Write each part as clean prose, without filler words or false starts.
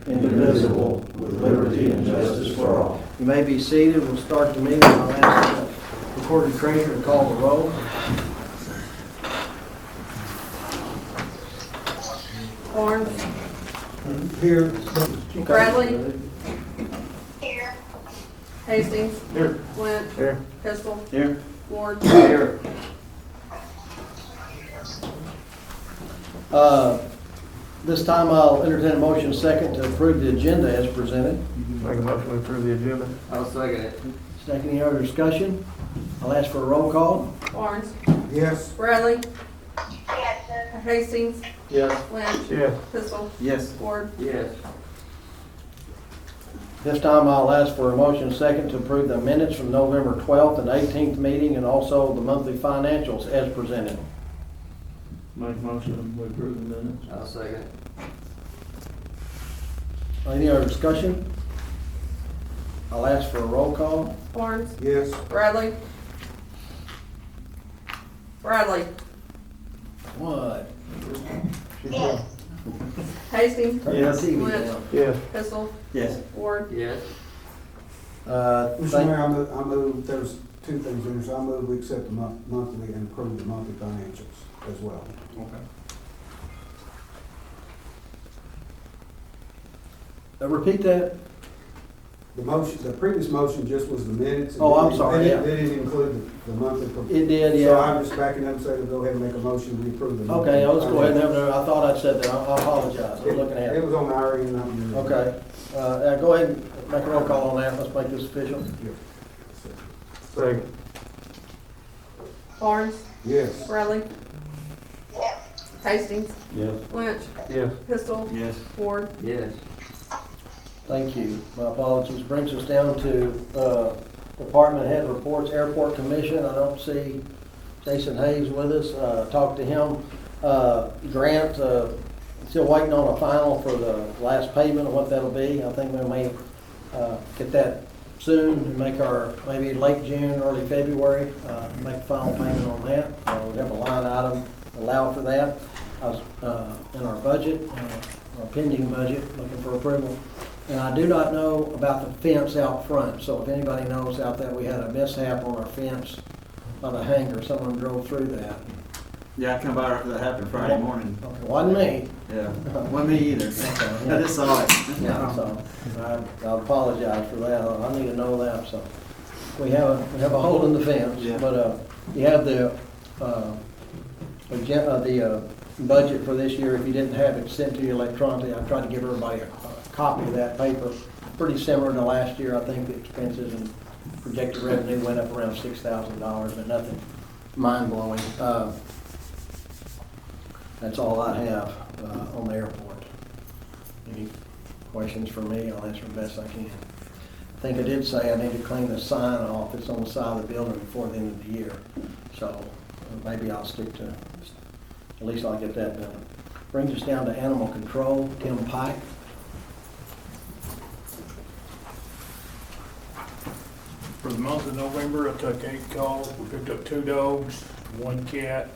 indivisible, with liberty and justice for all. You may be seated. We'll start the meeting. I'll ask the recording treasurer to call the roll. Barnes. Here. Bradley. Here. Hastings. Here. Flint. Here. Pistol. Here. Ward. Here. This time I'll entertain a motion second to approve the agenda as presented. Make a motion to approve the agenda. I'll second it. Second, any other discussion? I'll ask for a roll call. Barnes. Yes. Bradley. Yes, sir. Hastings. Yes. Flint. Yes. Pistol. Yes. Ward. Yes. This time I'll ask for a motion second to approve the minutes from November 12th and 18th meeting and also the monthly financials as presented. Make a motion to approve the minutes. I'll second it. Any other discussion? I'll ask for a roll call. Barnes. Yes. Bradley. Bradley. What? Yes. Hastings. Turn your Yes. TV Flint. down. Yes. Pistol. Yes. Ward. Yes. Mr. Mayor, I move, there's two things in there, so I move we accept the monthly and approve the monthly financials as well. Repeat that. The motion, the previous motion just was the minutes. Oh, I'm sorry, yeah. They didn't include the monthly. It did, So yeah. I'm just backing up and saying to go ahead and make a motion to approve the monthly. Okay, let's go ahead and have financials. it. I thought I'd said that. I apologize. I'm looking at It it. was on our end, not yours. Okay. Go ahead and make a roll call on that. Let's make this official. Second. Barnes. Yes. Bradley. Yes. Hastings. Yes. Flint. Yes. Pistol. Yes. Ward. Yes. Thank you. My apologies. Brings us down to department head reports, airport commission. I don't see Jason Hayes with us. Talked to him. Grant, still waiting on a final for the last payment of what that'll be. I think we may get that soon and make our, maybe late June, early February, make the final payment on that. We have a line item allowed for that. I was in our budget, our pending budget, looking for approval. And I do not know about the fence out front, so if anybody knows out there, we had a mishap on our fence by the hangar. Someone drove through that. Yeah, I come by after that happened Friday morning. Okay, wasn't me. Yeah, wasn't me either. I just saw it. Yeah, so I apologize for that. I need to know that, so. We have a hole in the fence, Yeah. but you have the budget for this year. If you didn't have it sent to you electronically, I tried to give everybody a copy of that paper. Pretty similar to last year. I think the expenses and projected revenue went up around $6,000, but nothing mind-blowing. That's all I have on the airport. Any questions for me? I'll answer the best I can. I think I did say I need to clean the sign off that's on the side of the building before the end of the year. So maybe I'll stick to, at least I'll get that done. Brings us down to animal control, Tim Pike. For the month of November, I took 8 calls. We picked up 2 dogs, 1 cat.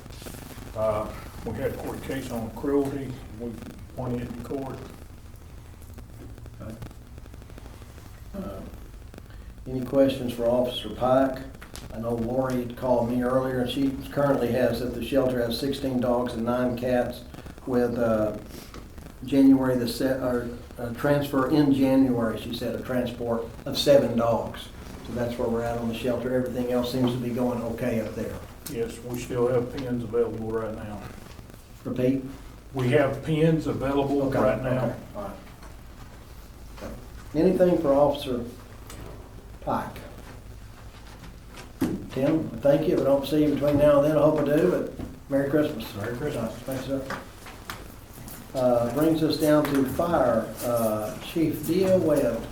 We had a court case on cruelty. We won it in court. Any questions for Officer Pike? I know Lori had called me earlier, and she currently has, at the shelter, has 16 dogs and 9 cats with January transfer in January, she said, a transport of 7 dogs. So that's where we're at on the shelter. Everything else seems to be going okay up there. Yes, we still have pens available right now. Repeat? We have pens available Okay, right now. okay, all right. Okay. Anything for Officer Pike? Tim, thank you. If I don't see you between now and then, I hope I do, but Merry Christmas. Merry Christmas. Thanks, sir. Brings us down to fire. Chief Dia Webb.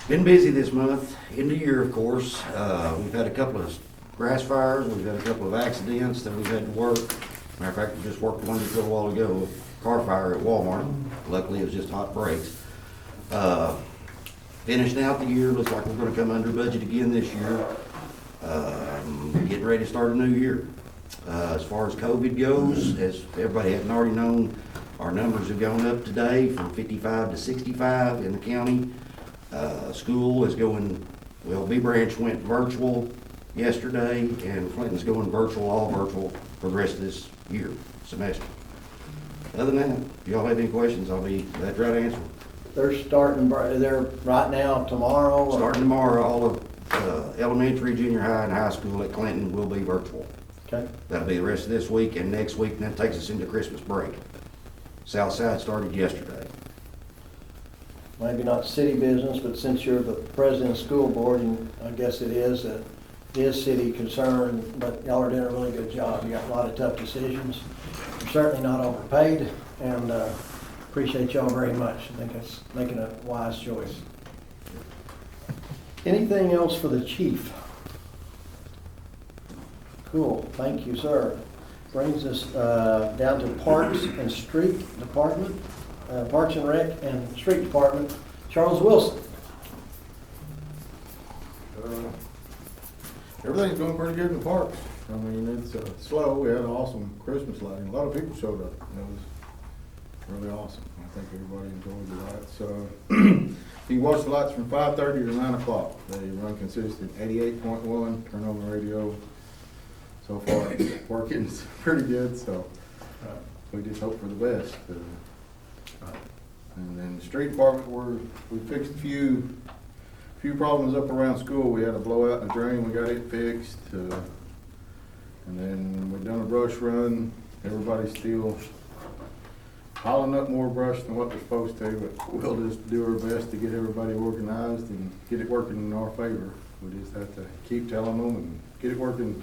Been busy this month, end of year, of course. We've had a couple of grass fires, we've had a couple of accidents that we've had to work. Matter of fact, we just worked one just a little while ago, car fire at Walmart. Luckily, it was just hot brakes. Finishing out the year, looks like we're gonna come under budget again this year. Getting getting ready to start a new year. As far as COVID goes, as everybody hadn't already known, our numbers have gone up today from 55 to 65 in the county. School is going, well, B Branch went virtual yesterday, and Clinton's going virtual, all virtual, for the rest of this year, semester. Other than that, if y'all have any questions, I'll be glad to try to answer them. They're starting, they're right now, tomorrow? or- Starting tomorrow, all of elementary, junior high, and high school at Clinton will be virtual. Okay, That'll be the rest of this week and next week, and that takes us into Christmas break. Southside started yesterday. maybe not city business, but since you're the president of the school board, and I guess it is city concern, but y'all are doing a really good job. You got a lot of tough decisions. You're certainly not overpaid, and appreciate y'all very much. I think it's making a wise choice. Anything else for the chief? Cool, thank you, sir. Brings us down to Parks and Street Department, Parks and Rec and Street Department, Charles Wilson. Everything's going pretty good in the parks. I mean, it's slow. We had an awesome Christmas lighting. A lot of people showed up. It was really awesome. I think everybody enjoyed the lights. You can watch the lights from 5:30 to 9 o'clock. They run consistent, 88.1, turn on the radio. So far, it's working pretty good, so we just hope for the best. And then the street department, we fixed a few problems up around school. We had a blowout in the drain, we got it fixed. And then we done a brush run. Everybody's still piling up more brush than what they're supposed to, but we'll just do our best to get everybody organized and get it working in our favor. We just have to keep telling them and get it working.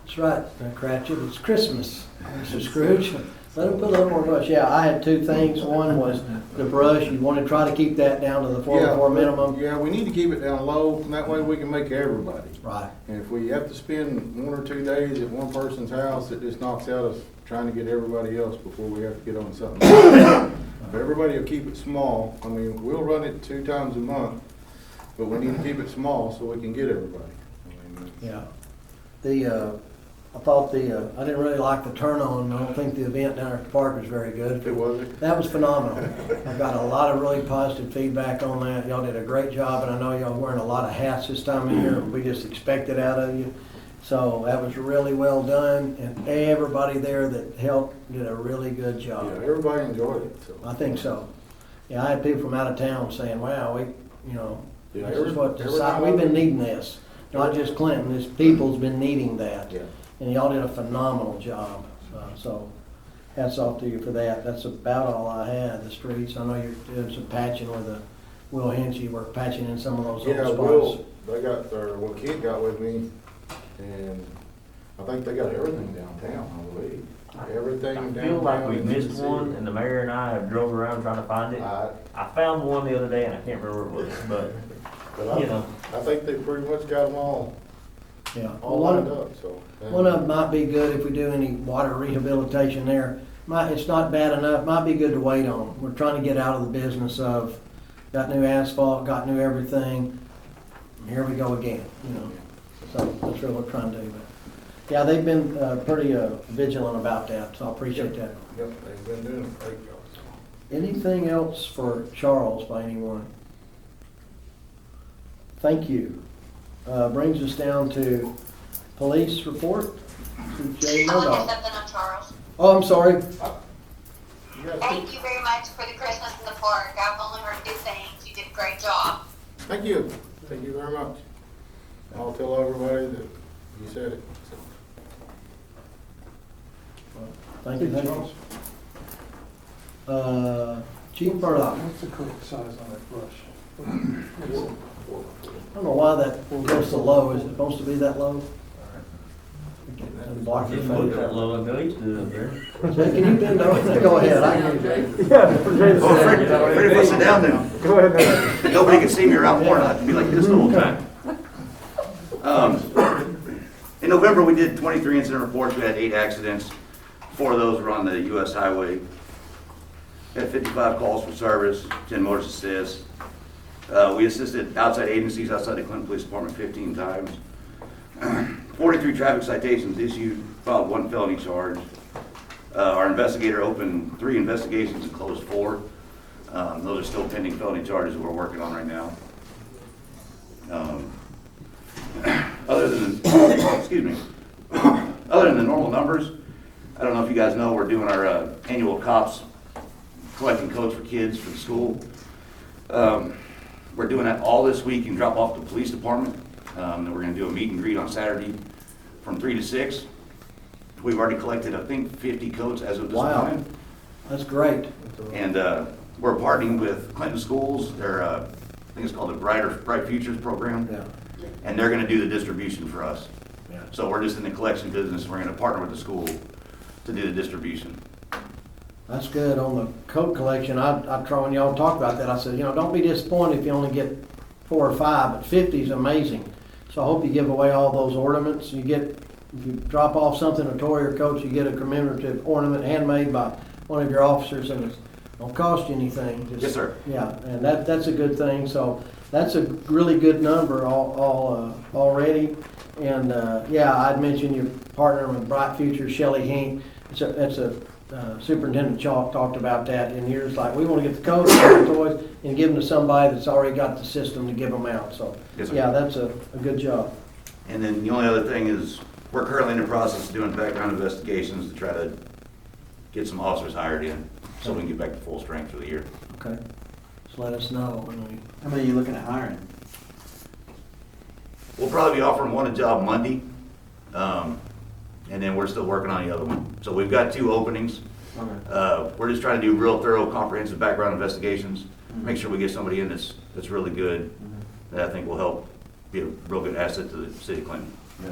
That's right, Cratchit, it's Christmas, Mr. Scrooge. Let him put a little more brush. Yeah, I had two things. One was the brush. You want to try to keep that down to the 4 minimum. Yeah, we need to keep it down low, and that way we can make everybody. Right. And if we have to spend 1 or 2 days at one person's house, it just knocks out us trying to get everybody else before we have to get on something. If everybody will keep it small, I mean, we'll run it 2 times a month, but we need to keep it small so we can get everybody. Yeah. I thought I didn't really like the turn on. I don't think the event down at the park was very good. It wasn't? That was phenomenal. I got a lot of really positive feedback on that. Y'all did a great job, and I know y'all wearing a lot of hats this time of year. We just expect it out of you. So that was really well done, and everybody there that helped did a really good job. Yeah, everybody enjoyed it, so. I think so. Yeah, I had people from out of town saying, wow, Yeah, this is what every time we've I- been needing this. Not just Clinton, this people's been needing that. Yeah. And y'all did a phenomenal job. So hats off to you for that. That's about all I had, the streets. I know you're doing some patching with Will Hinchy. We're patching in some of those Yeah, old Will, spots. they got well, Kid got with me, and I think they got everything downtown, I believe. Everything I downtown. feel like we in the missed city. one, and the mayor and I have drove around trying to find it. I found one the other day, and I can't remember what it was, but, you know. I think they pretty much got them all Yeah. lined up, so. One of them might be good if we do any water rehabilitation there. It's not bad enough, might be good to wait on. We're trying to get out of the business of, got new asphalt, got new everything, here we go again, So that's really what we're trying to do. But yeah, they've been pretty vigilant about that, so I appreciate that. Yep, they've been doing a great job. Anything else for Charles by anyone? Thank you. Brings us down to police report. Jay I want to Murdoch. say something on Charles. Oh, I'm sorry. You guys Thank you very much for the Christmas in the park. I've only heard good things. You did a great job. Thank you. Thank you very much. I'll tell everybody that you said it. Thank you. Chief Murdoch. What's the correct size on that brush? I don't know why that goes so low. Is it supposed to be that low? Block your Didn't look face. that low until he stood up there. Jay, can you bend over? Go ahead. I can hear you. Ready to sit down now. Go ahead. Nobody can see me around corner, I have to be like this the whole time. In November, we did 23 incident reports, we had 8 accidents. 4 of those were on the US highway. We had 55 calls for service, 10 motor assists. We assisted outside agencies outside the Clinton Police Department 15 times. 23 traffic citations issued, filed 1 felony charge. Our investigator opened 3 investigations and closed 4. Those are still pending felony charges we're working on right now. Other than, excuse me, other than the normal numbers, I don't know if you guys know, we're doing our annual cops collecting codes for kids for the school. We're doing that all this week and drop off to the police department. Then we're gonna do a meet and greet on Saturday from 3 to 6. We've already collected, I think, 50 codes as of this Wow. time. That's great. And we're partnering with Clinton Schools. They're, I think it's called the Bright Futures Program. Yeah. And they're gonna do the distribution for us. Yeah. So we're just in the collection business. We're gonna partner with the school to do the distribution. That's good. On the coat collection, I try, when y'all talk about that, I said, don't be disappointed if you only get 4 or 5, but 50 is amazing. So I hope you give away all those ornaments. If you drop off something, a toy or coat, you get a commemorative ornament handmade by one of your officers, and it don't cost you anything. Yes, sir. Yeah, and that's a good thing. So that's a really good number already. And yeah, I'd mentioned your partner with Bright Future, Shelley Hink. It's a Superintendent Chalk talked about that in years, like we want to get the codes and the toys and give them to somebody that's already got the system to give them out. So Yes, sir. yeah, that's a good job. And then the only other thing is, we're currently in the process of doing background investigations to try to get some officers hired in, so we can get back to full strength for the year. Okay, just let us know. How many are you looking at hiring? We'll probably be offering one a job Monday, and then we're still working on the other one. So we've got 2 openings. Okay. We're just trying to do real thorough, comprehensive background investigations, make sure we get somebody in that's really good, that I think will help be a real good asset to the city of Clinton. Yeah.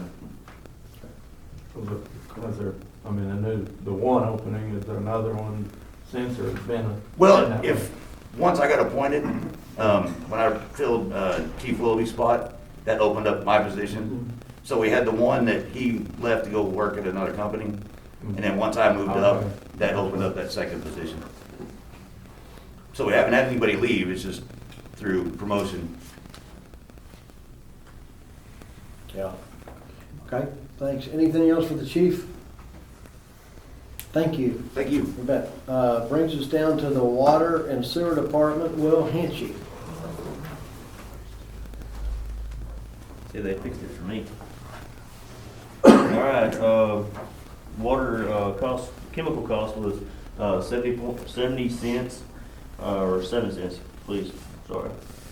I knew the one opening, is there another one since, or it's been a? Well, once I got appointed, when I filled Chief Willoughby's spot, that opened up my position. So we had the one that he left to go work at another company, and then once I moved up, that opened up that second position. So we haven't had anybody leave, it's just through promotion. Yeah. Okay, thanks. Anything else for the chief? Thank you. Thank you. You bet. Brings us down to the Water and Sewer Department, Will Hinchy. See, they fixed it for me. All right, water cost, chemical cost was 70 cents, or 7 cents, please, sorry.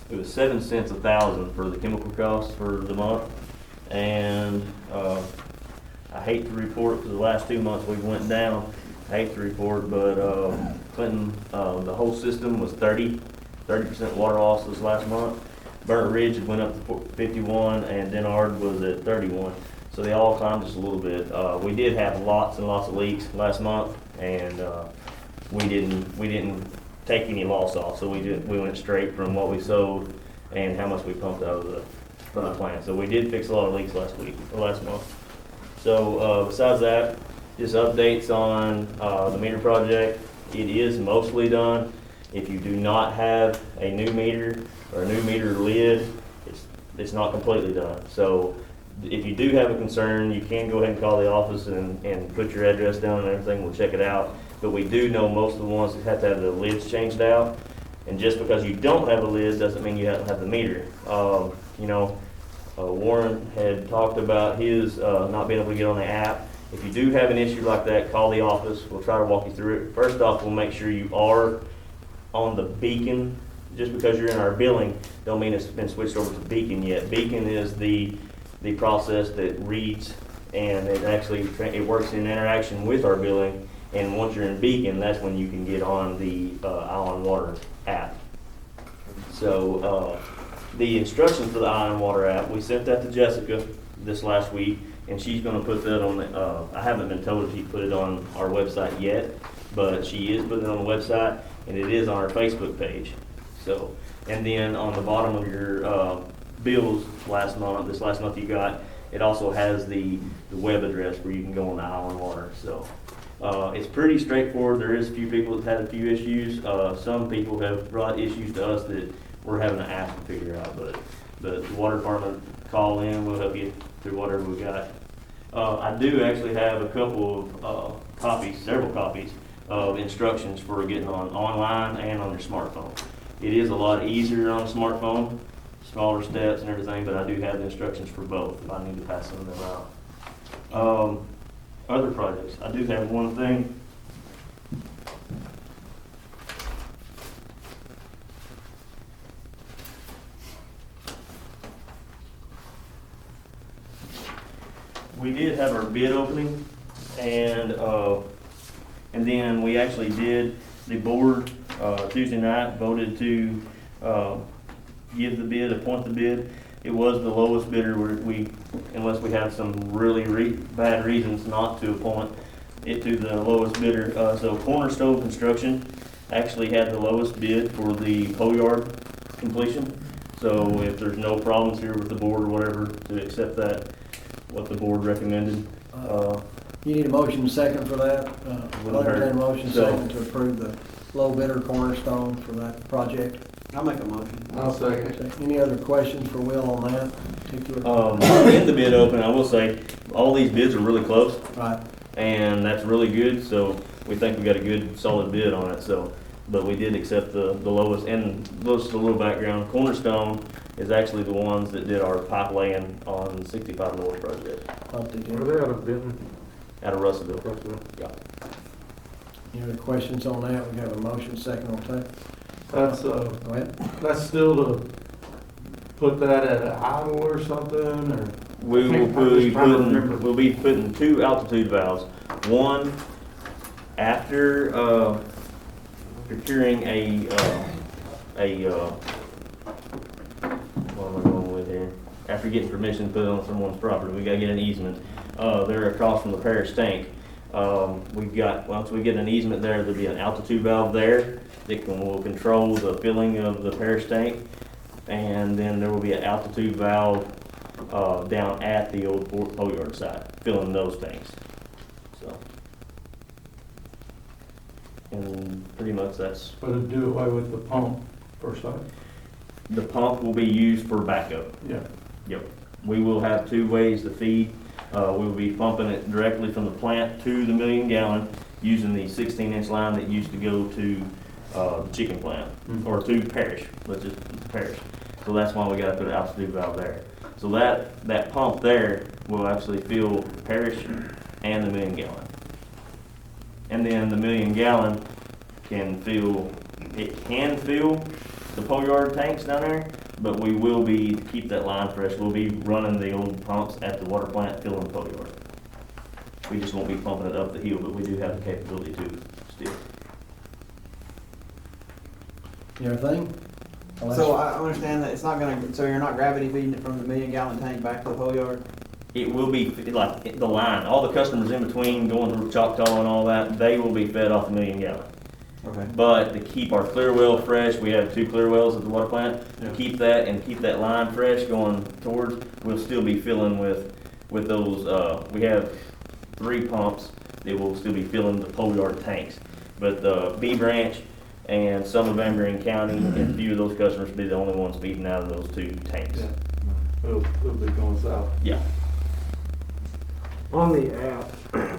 It was 7 cents a thousand for the chemical cost for the month. And I hate to report, because the last 2 months we went down. I hate to report, but Clinton, the whole system was 30% water loss this last month. Burnt Ridge had went up to 51, and Denard was at 31. So they all climbed just a little bit. We did have lots and lots of leaks last month, and we didn't take any loss off. So we went straight from what we sold and how much we pumped out of the plant. So we did fix a lot of leaks last month. So besides that, just updates on the meter project. It is mostly done. If you do not have a new meter or a new meter lid, it's not completely done. So if you do have a concern, you can go ahead and call the office and put your address down and everything. We'll check it out. But we do know most of the ones that have to have the lids changed out. And just because you don't have a lid doesn't mean you have to have the meter. Warren had talked about his not being able to get on the app. If you do have an issue like that, call the office. We'll try to walk you through it. First off, we'll make sure you are on the Beacon. Just because you're in our billing, don't mean it's been switched over to Beacon yet. Beacon is the process that reads, and it works in interaction with our billing. And once you're in Beacon, that's when you can get on the Island Water app. So the instructions for the Island Water app, we sent that to Jessica this last week, and she's going to put that on the, I haven't been told if she put it on our website yet, but she is putting it on the website, and it is on our Facebook page. So, and then on the bottom of your bills this last month you got, it also has the web address where you can go on the Island Water. So it's pretty straightforward. There is a few people that had a few issues. Some people have brought issues to us that we're having to ask to figure out, but the water department call in, we'll help you through whatever we got. I do actually have a couple of copies, several copies of instructions for getting online and on your smartphone. It is a lot easier on a smartphone, smaller steps and everything, but I do have the instructions for both if I need to pass some of them out. Other projects, I do have one thing. We did have our bid opening, and then we actually did, the board, Tuesday night voted to, give the bid, appoint the bid. It was the lowest bidder, unless we have some really bad reasons not to appoint it to the lowest bidder. So Cornerstone Construction actually had the lowest bid for the pole yard completion. So if there's no problems here with the board or whatever, to accept that, what the board recommended. You need a motion second for that? Wouldn't hurt. Entertain a motion So- second to approve the low bidder Cornerstone for that project. I'll make a motion. I'll second. Any other questions for Will on that particular? In the bid open, I will say, all these bids are really close, Right, and that's really good, so we think we got a good, solid bid on it, so. But we did accept the lowest, and just a little background, Cornerstone is actually the ones that did our pipe laying on 65 North project, thought they Were did. they out of Benton? out of Russellville. Yeah. Any other questions on that? We have a motion second on that. That's, Go ahead. that's still to put that at an idle or something, or? We will I'm just trying to remember. we'll be putting 2 altitude valves. One, after, procuring what am I going with here? After getting permission to put it on someone's property, we gotta get an easement. They're across from the parish tank. Once we get an easement there, there'll be an altitude valve there that will control the filling of the parish tank. And then there will be an altitude valve, down at the old pole yard site, filling those tanks, so. And pretty much that's, But it'd do away with the pump per se? the pump will be used for backup. Yeah. Yep. We will have 2 ways to feed. We will be pumping it directly from the plant to the 1,000,000 gallon using the 16-inch line that used to go to the chicken plant, or to parish, parish. So that's why we gotta put an altitude valve there. So that pump there will actually fill parish and the 1,000,000 gallon. And then the 1,000,000 gallon can fill the pole yard tanks down there, but we will be, to keep that line fresh, we'll be running the old pumps at the water plant filling the pole yard. We just won't be pumping it up the hill, but we do have the capability to still. Everything? So I understand that it's not gonna, so you're not gravity feeding it from the 1,000,000 gallon tank back to the whole yard? It will be like the line, all the customers in between going through Choctaw and all that, they will be fed off the 1,000,000 gallon. Okay. But to keep our clear well fresh, we have 2 clear wells at the water plant. Yeah. To keep that and keep that line fresh going towards, we'll still be filling with those, we have 3 pumps that will still be filling the pole yard tanks. But the B branch and some of Van County and a few of those customers will be the only ones feeding out of those 2 tanks. Yeah. It'll be going south. Yeah. On the app,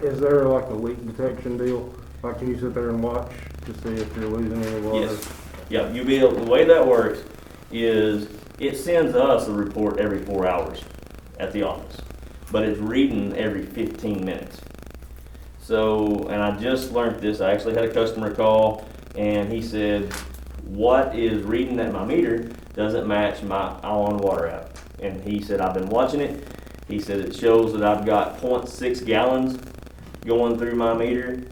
is there like a leak detection deal? Like, can you sit there and watch to see if you're losing any water? Yes. Yeah, you'll be able, the way that works is it sends us a report every 4 hours at the office, but it's reading every 15 minutes. So, and I just learned this, I actually had a customer call and he said, what is reading at my meter doesn't match my on water app. And he said, I've been watching it. He said it shows that I've got 0.6 gallons going through my meter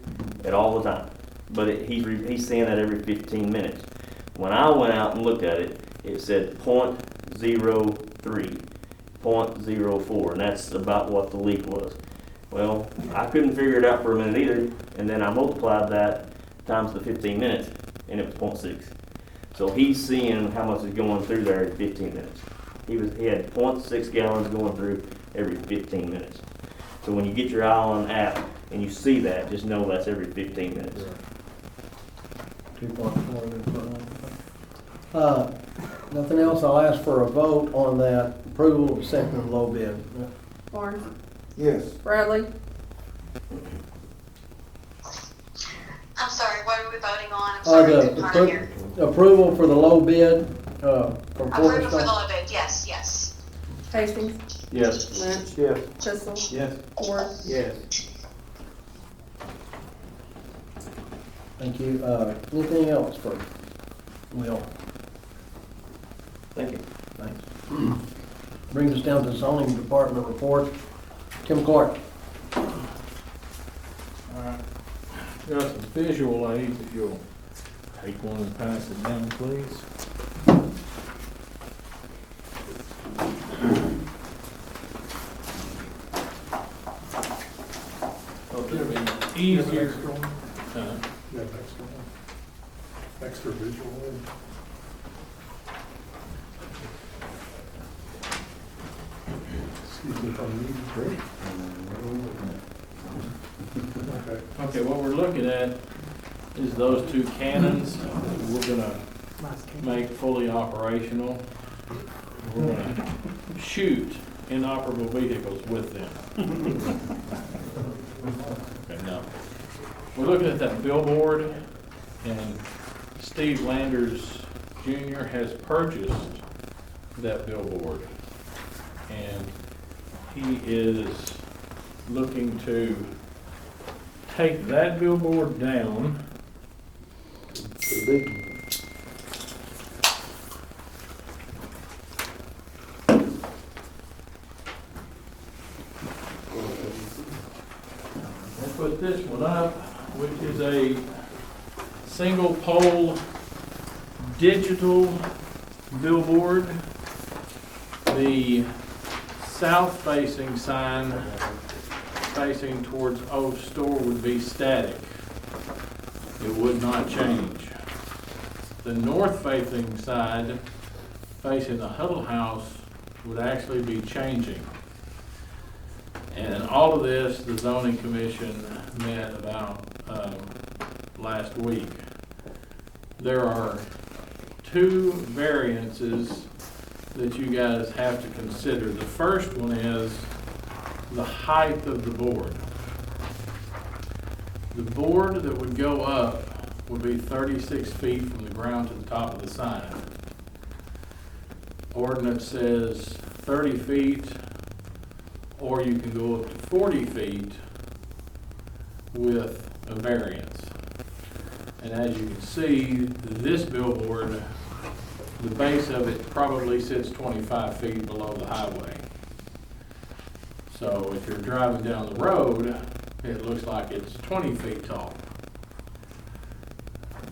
at all the time. But he's saying that every 15 minutes. When I went out and looked at it, it said 0.03, 0.04, and that's about what the leak was. Well, I couldn't figure it out for a minute either, and then I multiplied that times the 15 minutes, and it was 0.6. So he's seeing how much is going through there in 15 minutes. He had 0.6 gallons going through every 15 minutes. So when you get your eye on an app and you see that, just know that's every 15 minutes. 2.4. Nothing else, I'll ask for a vote on that approval of second low bid. Barnes, Yes. Bradley, I'm sorry, what are we voting on? I'm sorry, I couldn't hardly hear. Approval for the low bid, from Approval for the Cornerstone. low bid, yes, yes. Hastings, Yes. Lynch, Yes. Pistol, Yes. Ford, Yes. Thank you. Anything else for Will? Thank you. Thanks. Brings us down to zoning department report. Kim Clark. Alright. Got some visual aids, if you'll take one and pass it down, please. Thought it'd be easier. Extra visual. Excuse me if I'm reading. Okay, what we're looking at is those two cannons that we're gonna make fully operational. We're gonna shoot inoperable vehicles with them. Okay, now, we're looking at that billboard, and Steve Landers Jr. has purchased that billboard. And he is looking to take that billboard down. We'll put this one up, which is a single pole digital billboard. The south facing sign facing towards Old Store would be static. It would not change. The north facing side facing the Huddle House would actually be changing. And all of this, the zoning commission met about last week. There are two variances that you guys have to consider. The first one is the height of the board. The board that would go up would be 36 feet from the ground to the top of the sign. Ordinance says 30 feet, or you can go up to 40 feet with a variance. And as you can see, this billboard, the base of it probably sits 25 feet below the highway. So if you're driving down the road, it looks like it's 20 feet tall.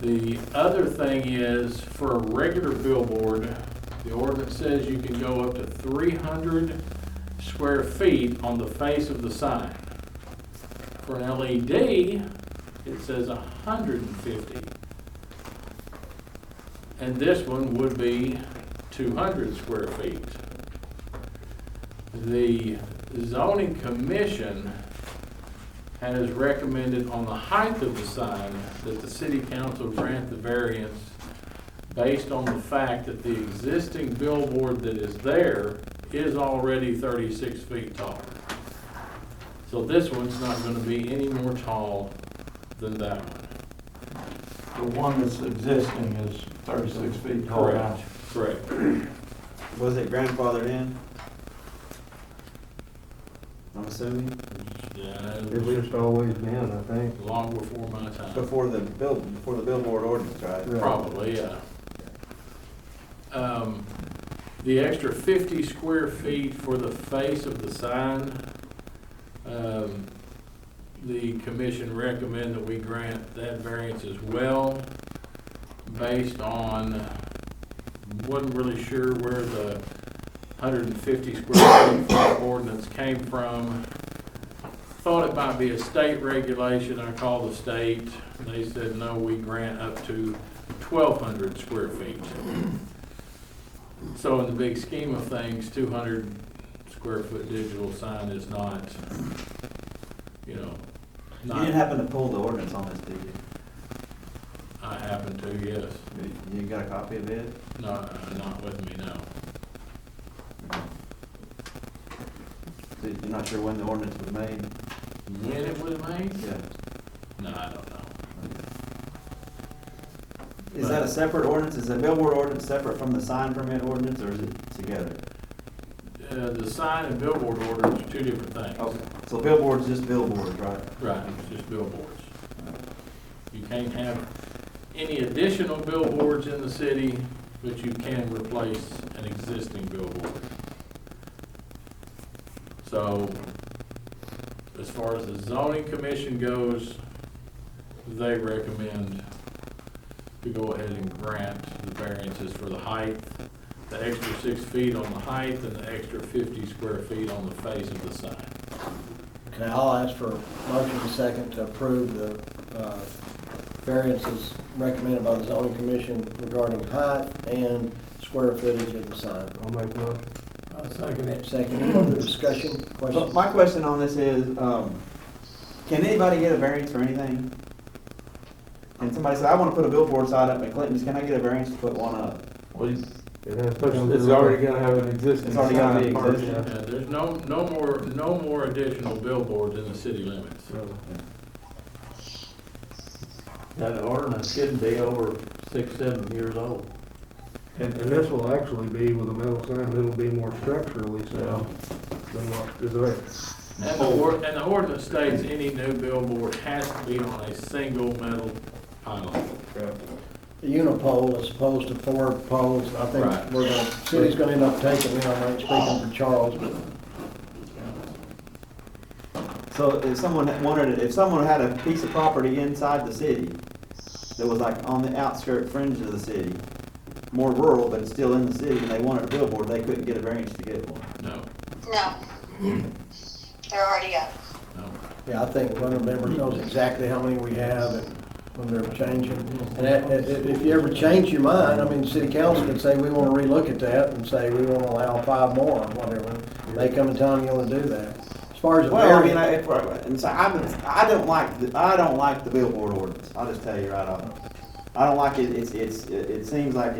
The other thing is, for a regular billboard, the ordinance says you can go up to 300 square feet on the face of the sign. For an LED, it says 150. And this one would be 200 square feet. The zoning commission has recommended on the height of the sign that the city council grant the variance based on the fact that the existing billboard that is there is already 36 feet tall. So this one's not going to be any more tall than that one. The one that's existing is 36 feet tall now. Correct. Was it grandfathered in? I'm assuming, Yeah, It's just always been, I think. long before my time. before the billboard ordinance, right? Right. Probably, yeah. The extra 50 square feet for the face of the sign, the commission recommend that we grant that variance as well, based on, wasn't really sure where the 150 square feet ordinance came from. Thought it might be a state regulation. I called the state. They said, no, we grant up to 1,200 square feet. So in the big scheme of things, 200 square foot digital sign is not, you know, You not. didn't happen to pull the ordinance on this, did you? I happen to, yes. You got a copy of it? No, not with me, no. You're not sure when the ordinance was made? When it was made? Yeah. No, I don't know. Is that a separate ordinance? Is the billboard ordinance separate from the sign permit ordinance, or is it together? The sign and billboard orders are two different things. Okay, so billboard's just billboards, right? Right, it's just billboards. You can't have any additional billboards in the city, but you can replace an existing billboard. So, as far as the zoning commission goes, they recommend to go ahead and grant the variances for the height, the extra 6 feet on the height, and the extra 50 square feet on the face of the sign. Okay, I'll ask for a motion and second to approve the variances recommended by the zoning commission regarding height and square footage of the sign. I'll make a motion. I'll second it. Second, any other discussion, So questions? my question on this is, can anybody get a variance for anything? And somebody said, I want to put a billboard sign up in Clinton's, can I get a variance to put one up? Well, It's already gonna have an existing It's already gonna be sign first. existing. Yeah, there's no more additional billboards in the city limits. That ordinance shouldn't be over 6, 7 years old. And this will actually be with a metal sign, it'll be more structurally sound than what is there. And the ordinance states any new billboard has to be on a single metal pylon. The unipole as opposed to 4 poles, I think Right. city's gonna end up taking, I ain't speaking for Charles, but So if someone had a piece of property inside the city that was like on the outskirt fringe of the city, more rural, but it's still in the city, and they wanted a billboard, they couldn't get a variance to get one. No, No. They're already up. no. yeah, I think one of the members knows exactly how many we have and when they're changing. And if you ever change your mind, I mean, the city council could say, we wanna relook at that and say, we wanna allow 5 more or whatever. They come and tell them you wanna do that. As far as the Well, I mean, variance, I don't like the billboard ordinance, I'll just tell you right off. I don't like it, it seems like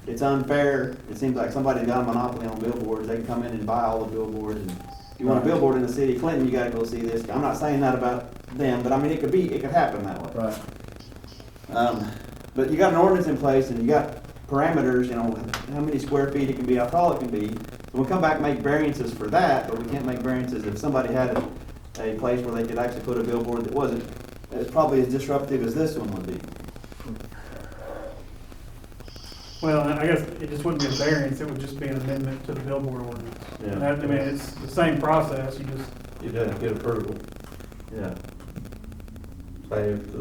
it's unfair, it seems like somebody got a monopoly on billboards, they can come in and buy all the billboards, and if you want a billboard in the city of Clinton, you gotta go see this. I'm not saying that about them, but I mean, it could happen that way. right. But you got an ordinance in place, and you got parameters, you know, how many square feet it can be, how tall it can be. So we'll come back and make variances for that, but we can't make variances if somebody had a place where they could actually put a billboard that wasn't as probably as disruptive as this one would be. Well, I guess it just wouldn't be a variance, it would just be an amendment to the billboard ordinance. Yeah. And that, I mean, it's the same process, you just, You'd have to get approval. Yeah. Say if the,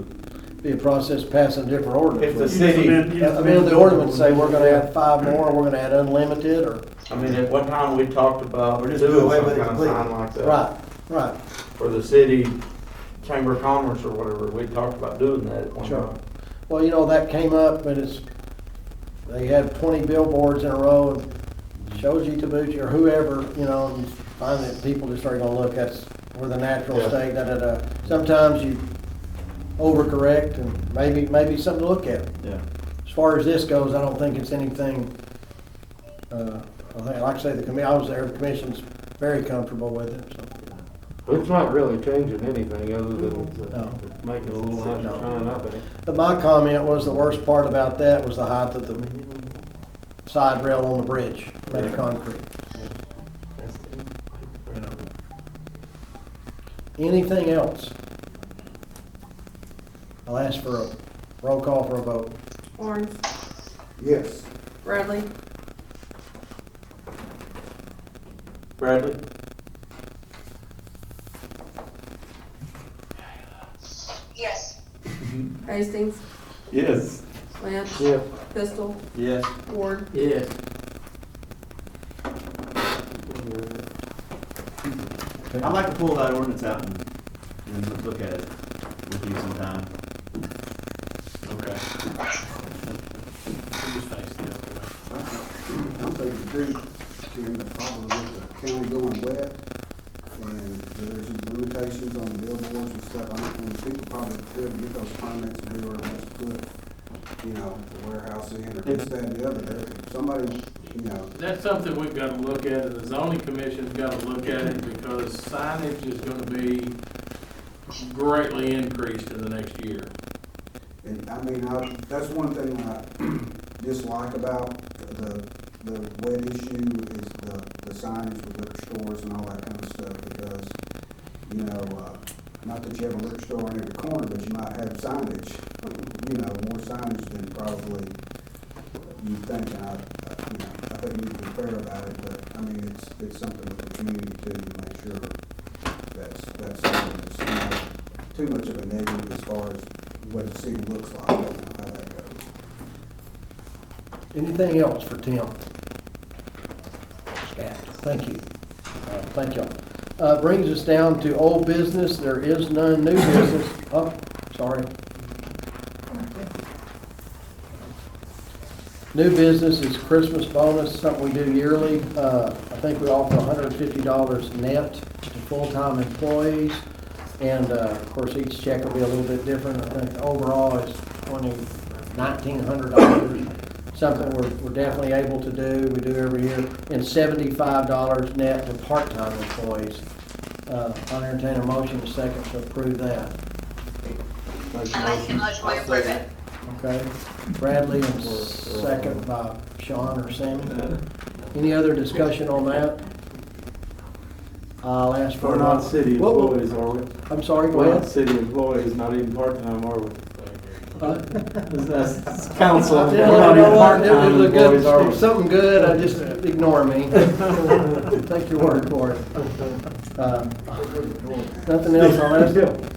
Be a process passing different ordinance. If the you just city- amend. you just I mean, amend the ordinance say we're gonna add 5 more, we're gonna add unlimited, or, I mean, at one time we talked about Or just do doing away some with it kind of completely. sign like that. right. For the city chamber of commerce or whatever, we talked about doing that at one Sure. time. Well, you know, that came up, but they had 20 billboards in a row, and Shoji Tabuchi or whoever, you know, and finally people just started gonna look, that's we're the natural Yeah. state, da-da-da. Sometimes you overcorrect and maybe something to look at. Yeah. As far as this goes, I don't think it's anything, I think, like I say, I was there, the commission's very comfortable with it, so. It's not really changing anything other than No. making a little nicer No. sign up in it. But my comment was the worst part about that was the height of the side rail on the bridge, made of concrete. You know. Anything else? I'll ask for a roll call for a vote. Orange, Yes. Bradley, Bradley? Yes. Hastings, Yes. Lynch, Yeah. Pistol, Yes. Ward. Yes. I'd like to pull that ordinance out and look at it with you sometime. Okay. Just face the other way. I'm telling you the truth, Tim, the problem with the county going wet, and there's these limitations on the billboards and stuff. I mean, people probably could get those permits and do where they put, you know, the warehouse in or this, that, and the other. If somebody you know, That's something we've got to look at, and the zoning commission's got to look at it, because signage is gonna be greatly increased in the next year. and I mean, that's one thing I dislike about the wet issue is the signage with liquor stores and all that kind of stuff, because, you know, not that you have a liquor store on every corner, but you might have signage, you know, more signage than probably you think, and I think you need to be fair about it, but, I mean, it's something for the community too, to make sure that's something that's not too much of a negative as far as what the city looks like, and how that goes. Anything else for Tim? Scat, thank you. Thank y'all. Brings us down to old business. There is none. New business. Oh, sorry. New business is Christmas bonus, something we do yearly. I think we offer $150 net to full-time employees. And, of course, each check will be a little bit different. I think overall it's $1,900. Something we're definitely able to do. We do every year. And $75 net to part-time employees. I'll entertain a motion in a second to approve that. I make the motion, we approve it. Okay. Bradley and second by Sean or Sammy. Any other discussion on that? I'll ask for. We're not city Whoa. employees, are we? I'm sorry, go We're not ahead. city employees, not even part-time, are we? That's council. Yeah, We're you not know even what? part-time It was a employees, are good, we? something good, I just, ignore me. Take your word for it. Nothing else,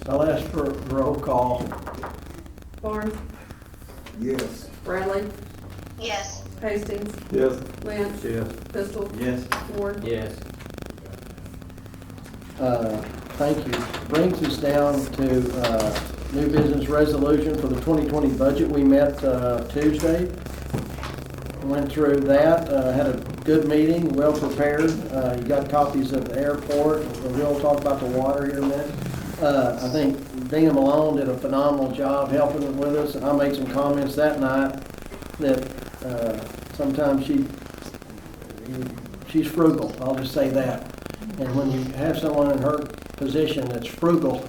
I'll ask for a roll call. Barnes, Yes. Bradley, Yes. Hastings, Yes. Lynch, Yes. Pistol, Yes. Ward. Yes. Thank you. Brings us down to new business resolution for the 2020 budget. We met Tuesday. Went through that, had a good meeting, well prepared. You got copies of the airport. We'll talk about the water here in a minute. I think Dina Malone did a phenomenal job helping with us, and I made some comments that night that sometimes she's frugal, I'll just say that. And when you have someone in her position that's frugal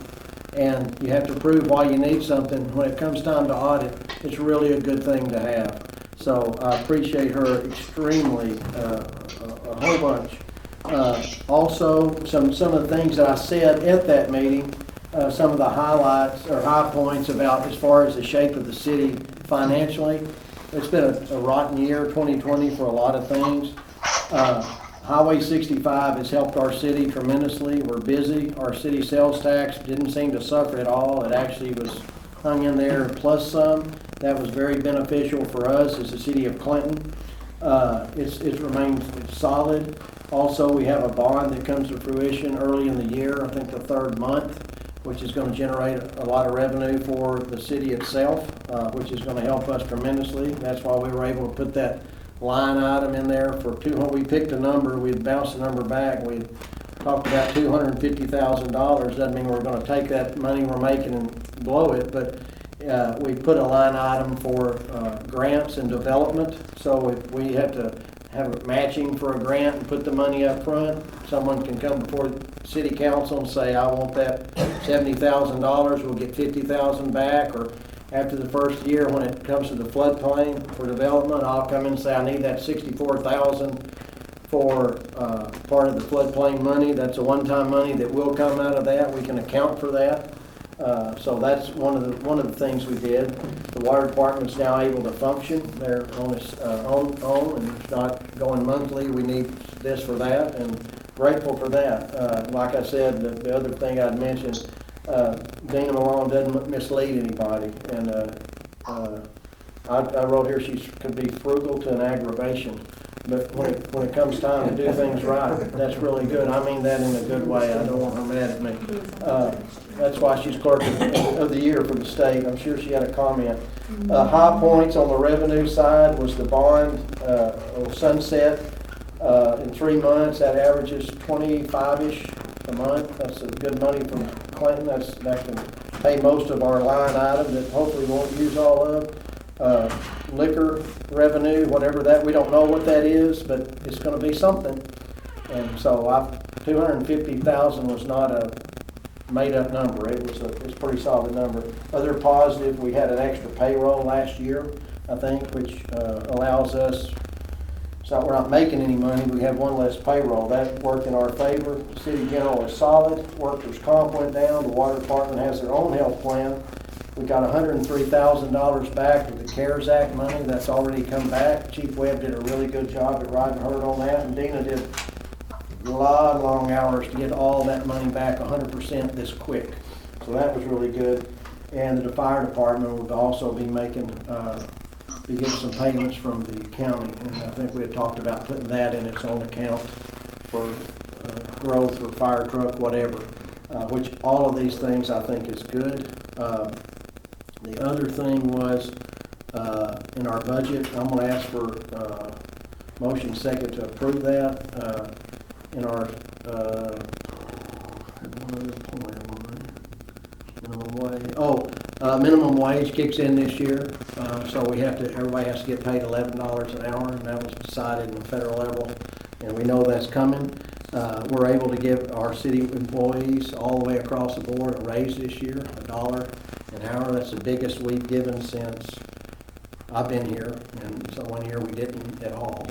and you have to prove why you need something, when it comes time to audit, it's really a good thing to have. So I appreciate her extremely, a whole bunch. Also, some of the things that I said at that meeting, some of the highlights or high points about as far as the shape of the city financially. It's been a rotten year, 2020, for a lot of things. Highway 65 has helped our city tremendously. We're busy. Our city sales tax didn't seem to suffer at all. It actually was hung in there plus some. That was very beneficial for us as the city of Clinton. It's remained solid. Also, we have a bond that comes to fruition early in the year, I think the third month, which is going to generate a lot of revenue for the city itself, which is going to help us tremendously. That's why we were able to put that line item in there for we picked a number, we bounced the number back, we talked about $250,000. Doesn't mean we're going to take that money we're making and blow it, but we put a line item for grants and development. So if we have to have a matching for a grant and put the money up front, someone can come before city council and say, I want that $70,000, we'll get $50,000 back. Or after the first year, when it comes to the floodplain for development, I'll come in and say, I need that $64,000 for part of the floodplain money. That's a one-time money that will come out of that. We can account for that. So that's one of the things we did. The water department's now able to function. They're on its own, and it's not going monthly. We need this for that, and grateful for that. Like I said, the other thing I'd mentioned, Dina Malone doesn't mislead anybody, and I wrote here she could be frugal to an aggravation. But when it comes time to do things right, that's really good. I mean that in a good way. I don't want her mad at me. That's why she's clerk of the year for the state. I'm sure she had a comment. High points on the revenue side was the bond sunset in 3 months. That averages 25-ish a month. That's a good money from Clinton. That can pay most of our line item that hopefully we won't use all of. liquor revenue, whatever that, we don't know what that is, but it's gonna be something. And so 250,000 was not a made-up number. It's a pretty solid number. Other positive, we had an extra payroll last year, I think, which allows us, so we're not making any money, we have one less payroll. That worked in our favor. City general is solid. Workers' comp went down. The water department has their own health plan. We got $103,000 back with the CARES Act money. That's already come back. Chief Webb did a really good job at riding herd on that, and Dina did a lot of long hours to get all that money back 100% this quick. So that was really good. And the fire department would also be making, be getting some payments from the county. And I think we had talked about putting that in its own account for growth or fire truck, whatever. Which all of these things I think is good. The other thing was, in our budget, I'm gonna ask for, motion second to approve that. In our, minimum wage kicks in this year, so everybody has to get paid $11 an hour, and that was decided on the federal level, and we know that's coming. We're able to give our city employees all the way across the board a raise this year, $1 an hour. That's the biggest we've given since I've been here, and so one year we didn't at all.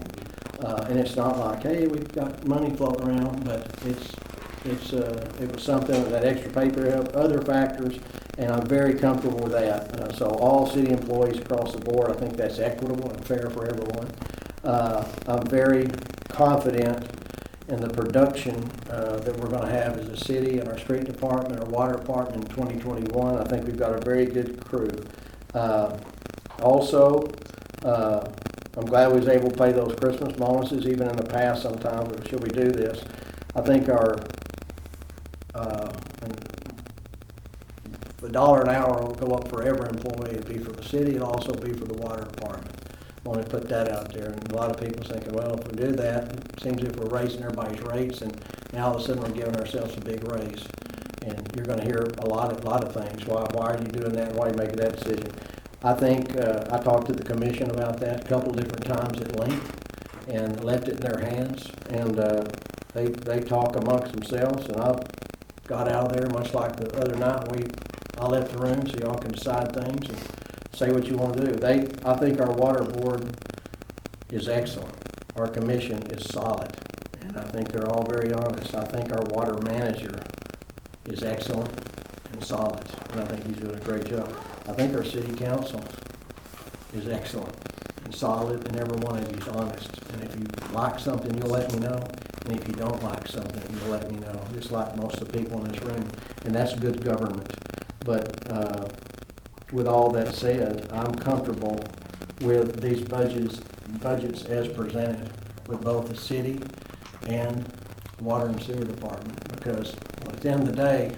And it's not like, hey, we've got money floating around, but it was something, that extra paper, other factors, and I'm very comfortable with that. So all city employees across the board, I think that's equitable and fair for everyone. I'm very confident in the production that we're going to have as a city and our street department, our water department in 2021. I think we've got a very good crew. Also, I'm glad we was able to pay those Christmas bonuses, even in the past sometimes, but should we do this? I think our, the $1 an hour will go up for every employee. It'd be for the city, it'll also be for the water department. I want to put that out there, and a lot of people thinking, well, if we do that, it seems if we're raising everybody's rates, and now all of a sudden we're giving ourselves a big raise. And you're going to hear a lot of things. Why are you doing that? Why are you making that decision? I think I talked to the commission about that a couple different times at length, and left it in their hands, and they talk amongst themselves, and I got out of there much like the other night. I left the room so y'all can decide things and say what you want to do. I think our water board is excellent. Our commission is solid, and I think they're all very honest. I think our water manager is excellent and solid, and I think he's doing a great job. I think our city council is excellent and solid, and every one of you is honest. And if you like something, you'll let me know. And if you don't like something, you'll let me know, just like most of the people in this room. And that's good government. But with all that said, I'm comfortable with these budgets as presented with both the city and water and sewer department, because at the end of the day,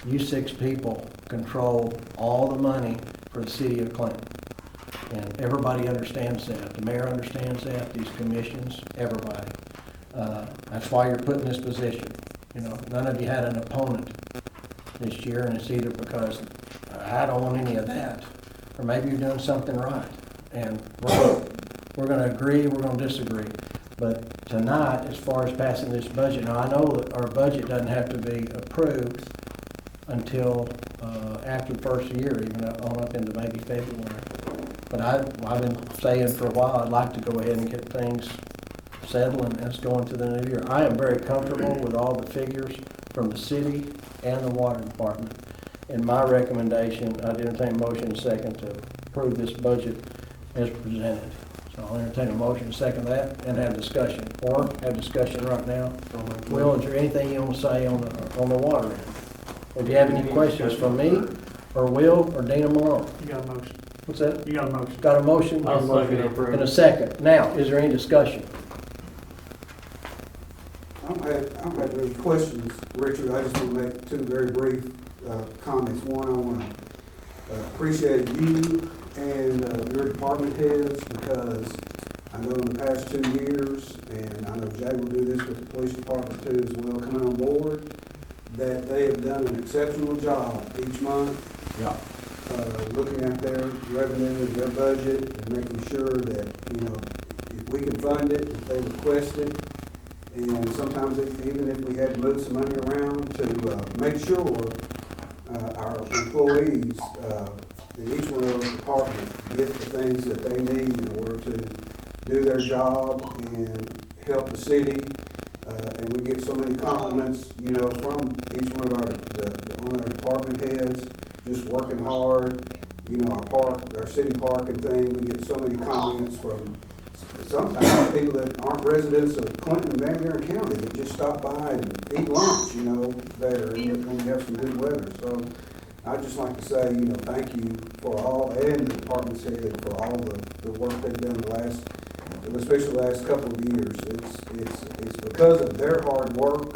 you 6 people control all the money for the city of Clinton. And everybody understands that. The mayor understands that, these commissions, everybody. That's why you're put in this position. You know, none of you had an opponent this year, and it's either because I don't want any of that, or maybe you're doing something right. And we're going to agree, we're going to disagree. But tonight, as far as passing this budget, now I know that our budget doesn't have to be approved until after the first year, even on up into maybe February. But I've been saying for a while, I'd like to go ahead and get things settled, and let's go into the new year. I am very comfortable with all the figures from the city and the water department. And my recommendation, I'd entertain a motion second to approve this budget as presented. So I'll entertain a motion second that and have discussion, or have discussion right now. Will, is there anything you want to say on the water end? If you have any questions from me, or Will, or Dina Malone? You got a motion. What's that? You got a motion. Got a motion? I'll second it. In a second. Now, is there any discussion? I don't have any questions, Richard. I just want to make 2 very brief comments. One, I want to appreciate you and your department heads, because I know in the past 2 years, and I know Jay will do this with the police department too as well, coming on board, that they have done an exceptional job each month. Yeah. looking at their revenue and their budget and making sure that, you know, if we can fund it, if they request it, and sometimes even if we had to move some money around to make sure our employees in each one of those departments get the things that they need in order to do their job and help the city. And we get so many compliments, you know, from each one of our department heads, just working hard. You know, our city park and thing, we get so many comments from sometimes people that aren't residents of Clinton and Van Buren County that just stop by and eat lunch, you know, there, and when we have some good weather. So I'd just like to say, you know, thank you for all, and the department's head for all the work they've done especially the last couple of years. It's because of their hard work.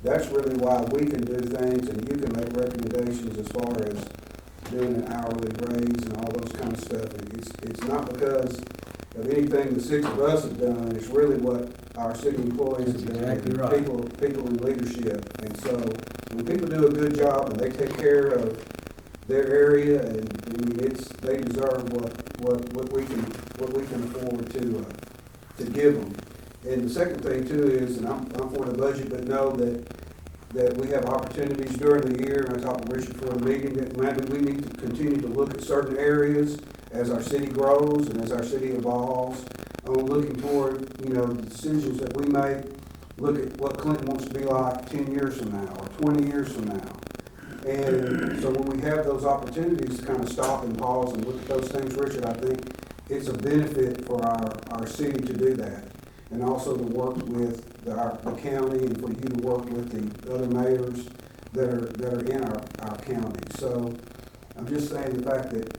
That's really why we can do things and you can make recommendations as far as doing an hourly raise and all those kind of stuff. It's not because of anything the six of us have done. It's really what our city employees have done. Exactly right. People in leadership. And so when people do a good job and they take care of their area, and I mean, they deserve what we can afford to give them. And the second thing too is, and I'm for the budget, but know that we have opportunities during the year, and I talked to Richard for a meeting, that maybe we need to continue to look at certain areas as our city grows and as our city evolves, on looking toward, you know, the decisions that we make, look at what Clinton wants to be like 10 years from now or 20 years from now. And so when we have those opportunities to kind of stop and pause and look at those things, Richard, I think it's a benefit for our city to do that. And also to work with the county, and for you to work with the other mayors that are in our county. So I'm just saying the fact that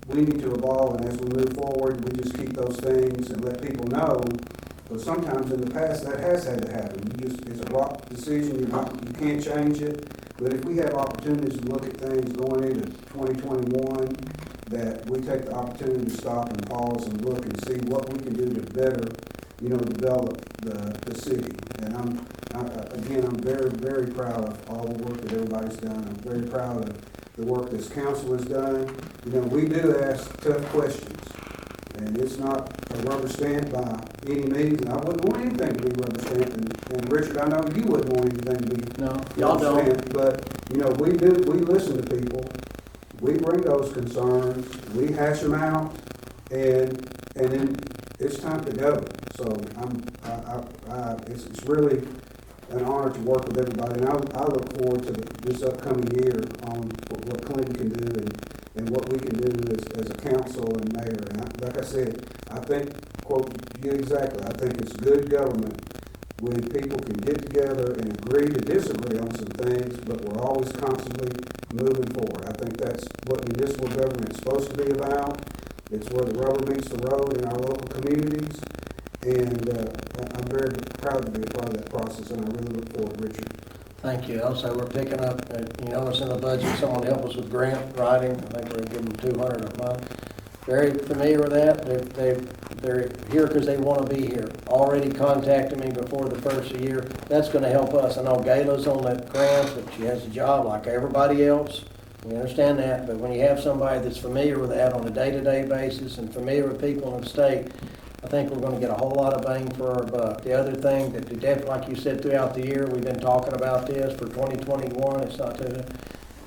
we need to evolve, and as we move forward, we just keep those things and let people know. Because sometimes in the past that has had to happen. It's a rock decision. You can't change it. But if we have opportunities to look at things going into 2021, that we take the opportunity to stop and pause and look and see what we can do to better, you know, develop the city. And I'm very, very proud of all the work that everybody's done. I'm very proud of the work this council has done. You know, we do ask tough questions, and it's not a rubber stamp by any means. And I wouldn't want anything to be rubber stamped. And Richard, I know you wouldn't want anything to be y'all rubber don't. stamped. But you know, we listen to people. We bring those concerns, we hash them out, and then it's time to go. So it's really an honor to work with everybody, and I look forward to this upcoming year on what Clinton can do and what we can do as a council and mayor. And like I said, I think, quote you exactly, I think it's good government when people can get together and agree to disagree on some things, but we're always constantly moving forward. I think that's what municipal government is supposed to be about. It's where the rubber meets the road in our local communities, and I'm very proud to be a part of that process, and I really look forward, Richard. Thank you. Also, we're picking up, you notice in the budget, someone help us with grant writing. I think we're giving them $200 a month. Very familiar with that. They're here because they want to be here. Already contacted me before the first of the year. That's going to help us. I know Gayla's on that grant, but she has a job like everybody else. We understand that, but when you have somebody that's familiar with that on a day-to-day basis and familiar with people in the state, I think we're going to get a whole lot of bang for our buck. The other thing that definitely, like you said, throughout the year, we've been talking about this for 2021. It's not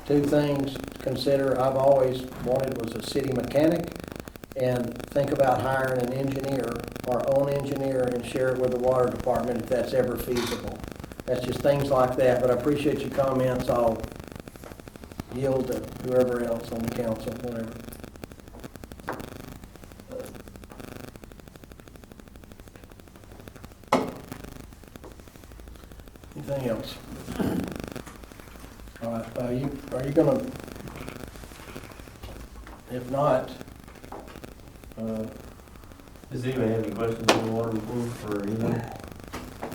two things to consider. I've always wanted was a city mechanic, and think about hiring an engineer, our own engineer, and share it with the water department if that's ever feasible. That's just things like that, but I appreciate your comments. I'll yield to whoever else on the council, whatever. Anything else? All right, are you gonna, if not, Does anybody have any questions on the water report or anything?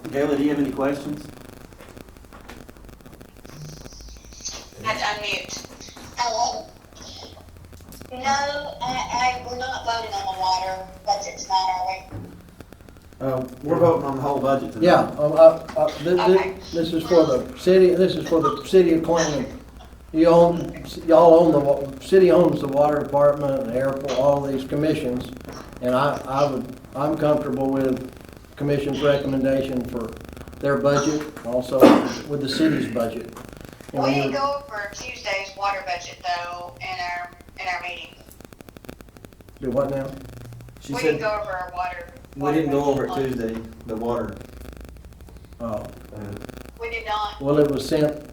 Gayla, do you have any questions? I had to unmute. Hello? No, we're not voting on the water budget tonight, are we? We're voting on the whole budget tonight. yeah, Okay. this is for the city of Clinton. y'all own the, city owns the water department, the airport, all these commissions. And I'm comfortable with commission's recommendation for their budget, also with the city's budget. And We when didn't you- go over Tuesday's water budget though in our meeting. Do what now? She We didn't said, go over our water. we didn't go over it budget. Tuesday, the water. Oh, We did not. well, it was sent,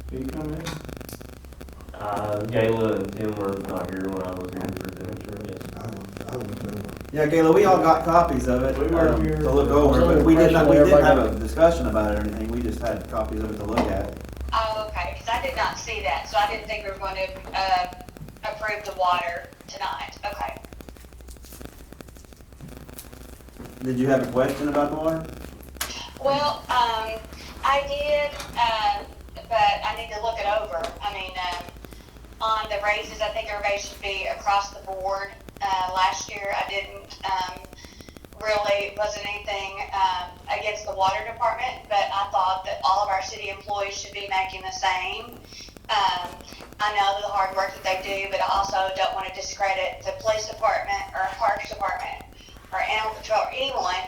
Can you come in? Gayla and Tim were not here when I was here for the insurance. I don't know. Yeah, Gayla, we all got copies of it We were to here. look over, but we didn't Everybody have got- a discussion about it or anything. We just had copies of it to look at. Oh, okay, because I did not see that, so I didn't think we were going to approve the water tonight. Okay. Did you have a question about the water? Well, I did, but I need to look it over. I mean, on the raises, I think everybody should be across the board. Last year, I didn't, really, wasn't anything, against the water department, but I thought that all of our city employees should be making the same. I know the hard work that they do, but I also don't want to discredit the police department or parks department or animal control or anyone,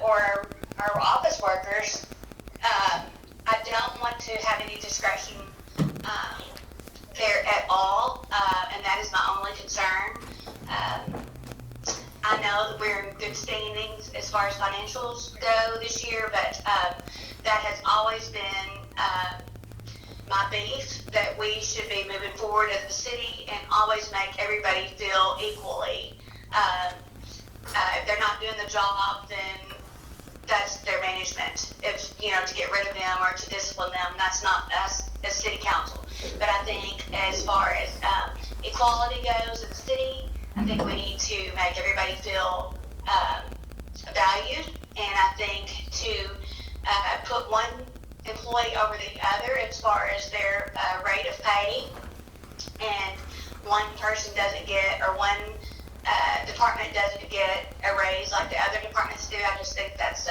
or our office workers. I don't want to have any discretion there at all, and that is my only concern. I know that we're in good standings as far as financials go this year, but that has always been my beef, that we should be moving forward as a city and always make everybody feel equally. If they're not doing the job, then that's their management. If, to get rid of them or to discipline them, that's not us as city council. But I think as far as equality goes in the city, I think we need to make everybody feel valued, and I think to put one employee over the other as far as their rate of pay, and one person doesn't get, or one department doesn't get a raise like the other departments do. I just think that's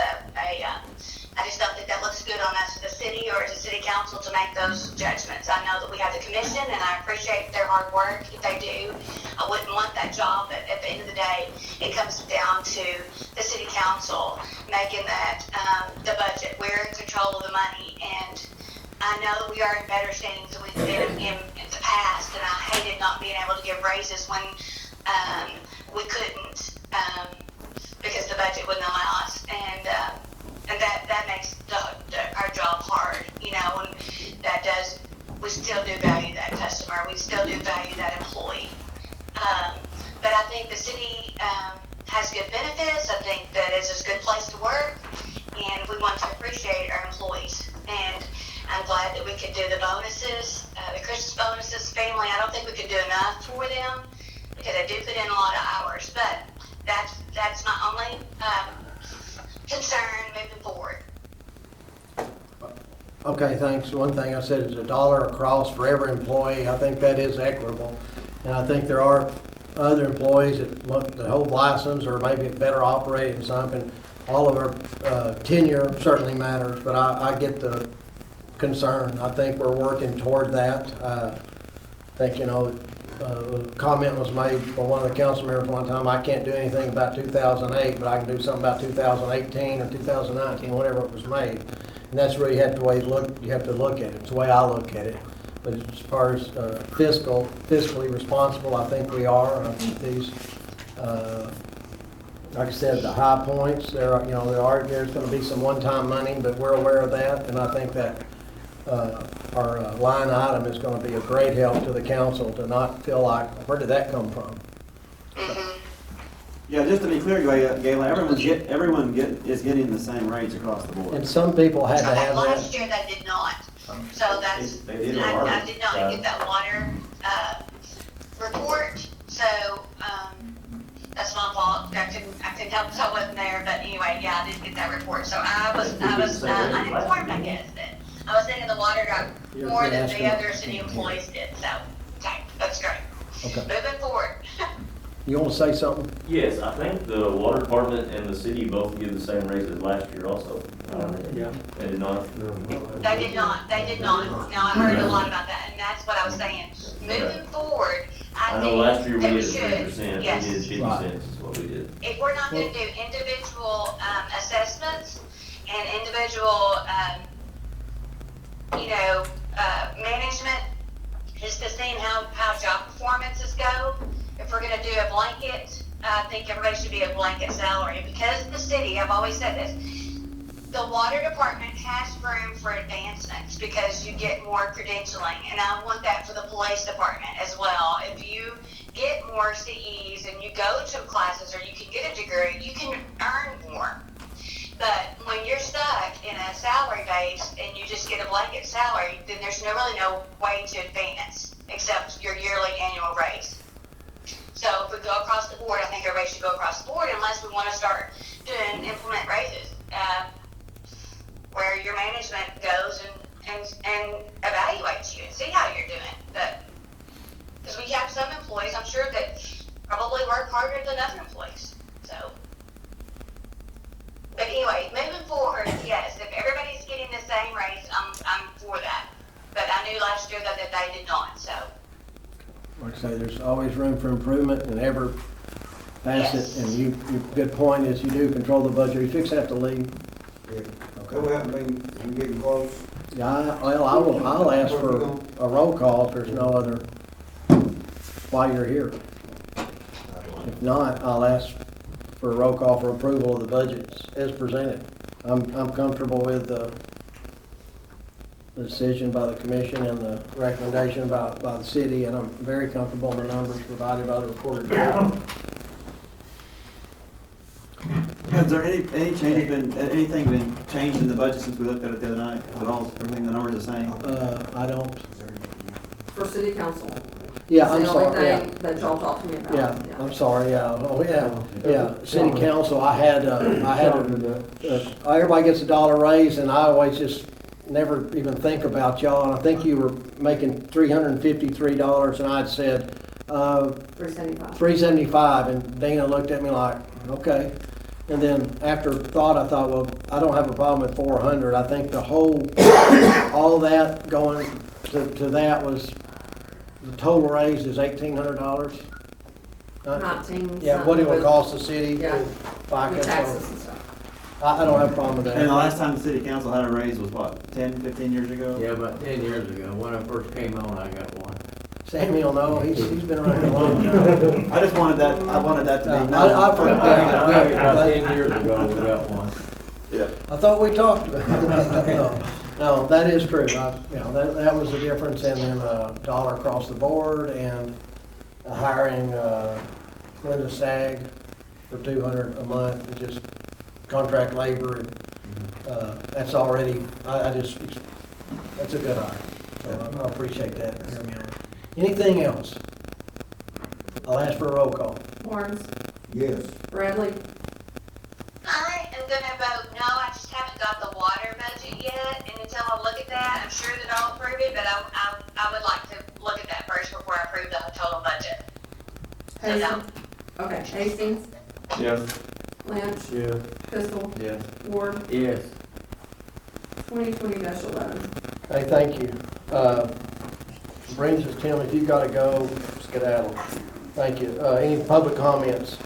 I just don't think that looks good on us as a city or as a city council to make those judgments. I know that we have the commission, and I appreciate their hard work that they do. I wouldn't want that job, but at the end of the day, it comes down to the city council making that the budget. We're in control of the money, and I know that we are in better standings than we've been in the past, and I hated not being able to give raises when we couldn't because the budget wouldn't allow us, and that makes our job hard, and that does, we still do value that customer, we still do value that employee. But I think the city has good benefits. I think that it's a good place to work, and we want to appreciate our employees. And I'm glad that we could do the bonuses, the Christmas bonuses, family. I don't think we could do enough for them because they do put in a lot of hours. But that's my only concern moving forward. okay, thanks. One thing I said is $1 across for every employee. I think that is equitable. And I think there are other employees that hold license or maybe better operating something. All of our tenure certainly matters, but I get the concern. I think we're working toward that. I think, a comment was made by one of the council members one time, I can't do anything about 2008, but I can do something about 2018 or 2019, whatever it was made. And that's really you have to look at it. It's the way I look at it. But as far as fiscally responsible, I think we are. I think these, like I said, the high points, there's going to be some one-time money, but we're aware of that, and I think that our line item is going to be a great help to the council to not feel like, where did that come from? Yeah, just to be clear, Gayla, everyone is getting the same rates across the board. And some people had to have Last that. year they did not. So that's, They did it I already. did not get that water report, so that's my fault. I couldn't help, so I wasn't there, but anyway, yeah, I did get that report. So I was uninformed, I guess, that I was thinking the water got more than the other city employees did, so, okay, that's great. Okay. Moving forward. You wanna say something? Yes, I think the water department and the city both give the same raise as last year also. Yeah. They did not. They did not. Now, I heard a lot about that, and that's what I was saying. Moving forward, I I know last year think we that did we 3%, should, yes. we did 50 Right. cents is what we did. If we're not gonna do individual, assessments and individual, management, is to seeing how job performances go. If we're gonna do a blanket, I think everybody should be a blanket salary, because the city, I've always said this, the water department has room for advancements because you get more credentialing, and I want that for the police department as well. If you get more CEs and you go to classes or you can get a degree, you can earn more. But when you're stuck in a salary base and you just get a blanket salary, then there's really no way to advance except your yearly annual raise. So if we go across the board, I think everybody should go across the board unless we want to start doing implement raises, where your management goes and evaluates you and see how you're doing. Because we have some employees, I'm sure, that probably work harder than other employees. So, but anyway, moving forward, yes, if everybody's getting the same raise, I'm for that. But I knew last year that they did not. So. Like I say, there's always room for improvement in every facet, Yes. and you, good point is you do control the budget. You fix have to leave. Yeah. So we haven't been, we getting close. Yeah, I'll ask for a roll call if there's no other, while you're here. If not, I'll ask for a roll call for approval of the budgets as presented. I'm comfortable with the decision by the commission and the recommendation by the city, and I'm very comfortable in the numbers provided by the recorder. Has there any changes been, anything been changed in the budget since we looked at it the other night? Is it all, everything, the numbers the same? I don't, For city council. yeah, It's I'm the sorry, only yeah. thing that y'all talked to me about. Yeah, I'm sorry, yeah, oh, yeah, city council, I had, everybody gets $1 raise, and I always just never even think about y'all, and I think you were making $353, and I'd said, $375. $375, and Dana looked at me like, okay. And then after thought, I thought, well, I don't have a problem with 400. I think the whole, all that going to that was, the total raise is $1,800. 19. Yeah, what it would with- cost the city Yeah. to FICA. With taxes So and stuff. I don't have a problem with And the that. last time the city council had a raise was what, 10, 15 years ago? Yeah, about 10 years ago, when I first came on, I got one. Samuel, no, he's been around a long time. I just wanted that, I wanted that to be known. I forgot. About 10 years ago, we got one. Yeah. I thought we talked about it. No, that is true. That was the difference, and then $1 across the board, and hiring Linda Stagg for $200 a month, and just contract labor. And, that's already, that's a good hire. So I appreciate that. Hear me out. Anything else? I'll ask for a roll call. Lawrence, Yes. Bradley, I am gonna vote no. I just haven't got the water budget yet, and until I look at that, I'm sure that I'll approve it, but I would like to look at that first before I approve the total budget. So no. Hastings. Okay, Hastings, Yes. Lynch, Yeah. Pistol, Yes. Ward, Yes. 2020-11. Hey, thank you. Brings us, Tim, if you've got to go, skedaddle. Thank you. Any public comments?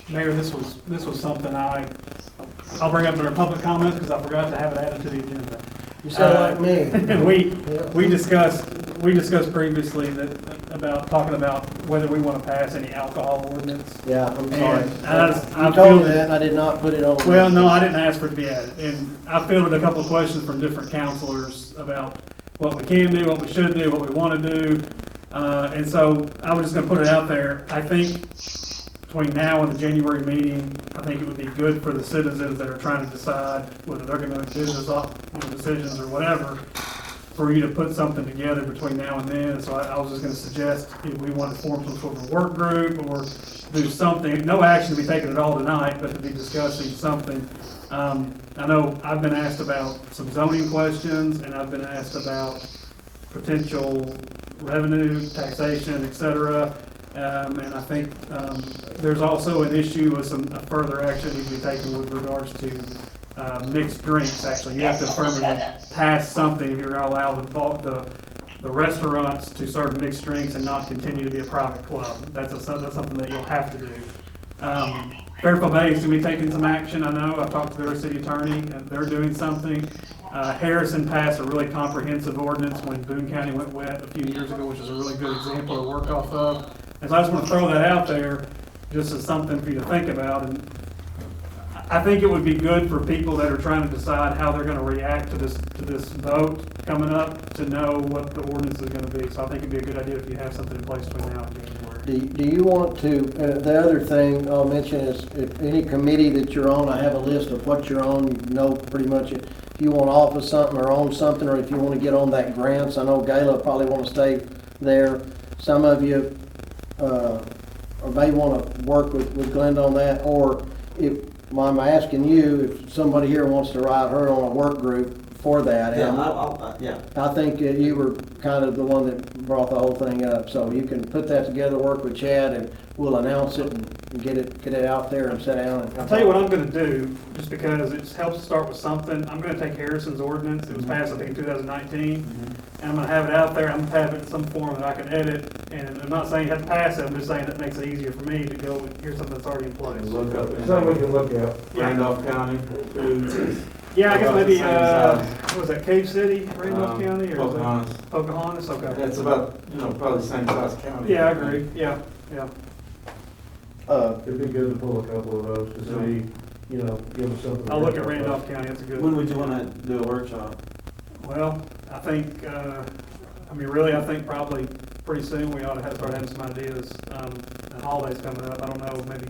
Mayor, this was something I'll bring up in our public comments because I forgot to have it added to the agenda. You sound like me. We discussed previously about talking about whether we want to pass any alcohol ordinance. Yeah, I'm sorry. I You told me feel- that, and I did not put it on. Well, no, I didn't ask for it to be added, and I fielded a couple of questions from different counselors about what we can do, what we should do, what we want to do, and so I was just going to put it out there. I think between now and the January meeting, I think it would be good for the citizens that are trying to decide whether they're going to make business decisions or whatever, for you to put something together between now and then. So I was just going to suggest if we want to form some sort of work group or do something, no action to be taken at all tonight, but to be discussing something. I know I've been asked about some zoning questions, and I've been asked about potential revenue, taxation, et cetera. And I think there's also an issue with some further action needs to be taken with regards to mixed drinks. Actually, you have to affirmatively pass something if you're going to allow the restaurants to serve mixed drinks and not continue to be a private club. That's something that you'll have to do. Fairfield Bay is going to be taking some action, I know. I've talked to their city attorney, and they're doing something. Harrison passed a really comprehensive ordinance when Boone County went wet a few years ago, which is a really good example to work off of. And so I just want to throw that out there just as something for you to think about. And I think it would be good for people that are trying to decide how they're going to react to this vote coming up to know what the ordinance is going to be. So I think it'd be a good idea if you have something in place between now and January. Do you want to, the other thing I'll mention is if any committee that you're on, I have a list of what you're on, you know pretty much if you want to offer something or own something, or if you want to get on that grants. I know Gayla probably want to stay there. Some of you or may want to work with Glenda on that, or if I'm asking you if somebody here wants to write her on a work group for that. Yeah, I think you were kind of the one that brought the whole thing up, so you can put that together, work with Chad, and we'll announce it and get it out there and sit down. And I'll tell you what I'm going to do, just because it helps to start with something. I'm going to take Harrison's ordinance. It was passed, I think, in 2019, and I'm going to have it out there. I'm going to have it in some form that I can edit. And I'm not saying you have to pass it. I'm just saying that makes it easier for me to go and here's something that's already in place. Look up, Something we can look at. Randolph County. Yeah, I guess maybe, what was that, Cave City, Randolph County? Or Pocahontas. is it Pocahontas, okay. That's about, probably the same size county. Yeah, I agree, yeah. It'd be good to pull a couple of those to see, give us something. I'll look at Randolph County, that's a good one. When would you wanna do a workshop? Well, I think, I think probably pretty soon we ought to start having some ideas, and holidays coming up. I don't know, maybe,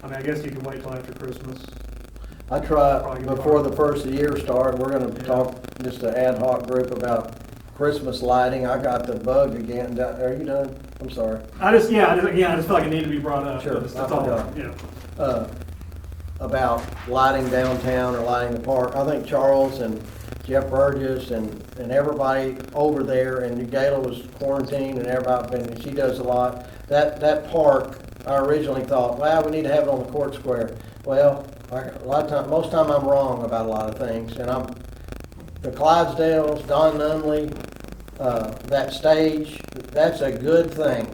I guess you can wait till after Christmas. I try, before the first of the year started, we're gonna talk, just an ad hoc group about Christmas lighting. I got the bug again. Are you done? I'm sorry. I just feel like it needed to be brought up. Sure. That's all, yeah. About lighting downtown or lighting the park. I think Charles and Jeff Burgess and everybody over there, and Gayla was quarantined and everybody, and she does a lot. That park, I originally thought, well, we need to have it on the court square. Well, most time I'm wrong about a lot of things, and the Clydesdales, Don Nunley, that stage, that's a good thing.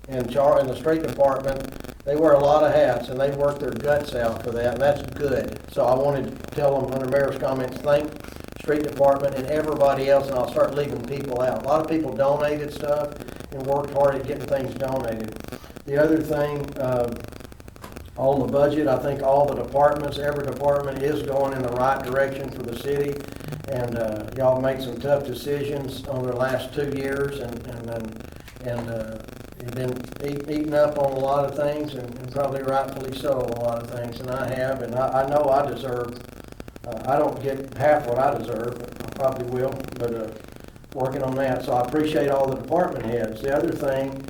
And the street department, they wear a lot of hats and they work their guts out for that, and that's good. So I wanted to tell them under Mayor's comments, thank street department and everybody else, and I'll start leaving people out. A lot of people donated stuff and worked hard at getting things donated. The other thing, on the budget, I think all the departments, every department is going in the right direction for the city. And y'all made some tough decisions on the last 2 years, and you've been eating up on a lot of things, and probably rightfully so on a lot of things. And I have, and I know I deserve. I don't get half what I deserve, but I probably will. But working on that, so I appreciate all the department heads. The other thing.